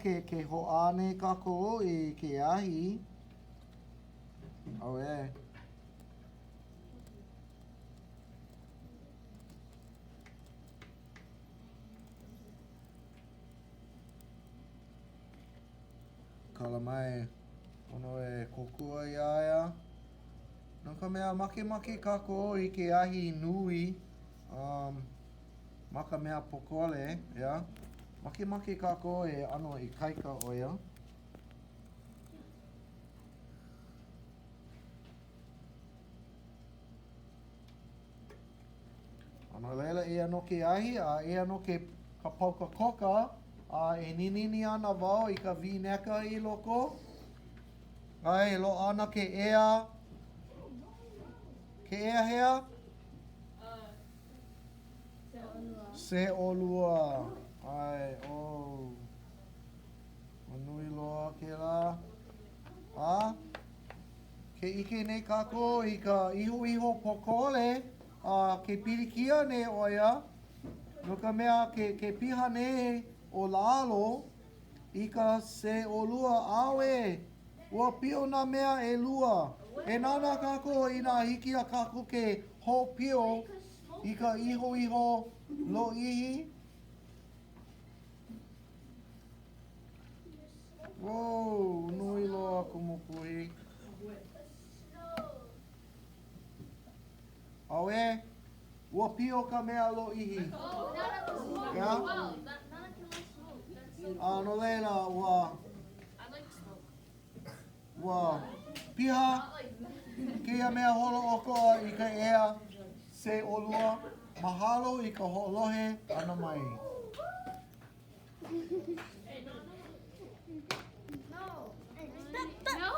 ke ho'ane kako I ke ahi. Aue. Kala mai, ono e kokua iaia. No ka mea makemake kako I ke ahi nui. Ma ka mea pokole, yeah. Makemake kako e ano I kaika oia. Ano leila e ano ke ahi, a e ano ke ka pauka koka, a e ninini ana wau I ka vinegar I loko. Ai, lo ana ke ea. Ke ea hea? Se olua. Ai, oh. Manui loa ke la. A? Ke ike nei kako I ka ihoiho pokole. Ke pirikia ne oia. No ka mea ke piha ne o lalo. I ka se olua awe. Ua pio na mea e lua. E nana kako I nā hiki a kako ke ho pio I ka ihoiho lo ihi. Wow, nui loa Kumu Puhi. Awe, ua pio ka mea lo ihi. Yeah? No leila, ua piha kia mea holo okoa I ka ea se olua. Mahalo I ka holohe ana mai.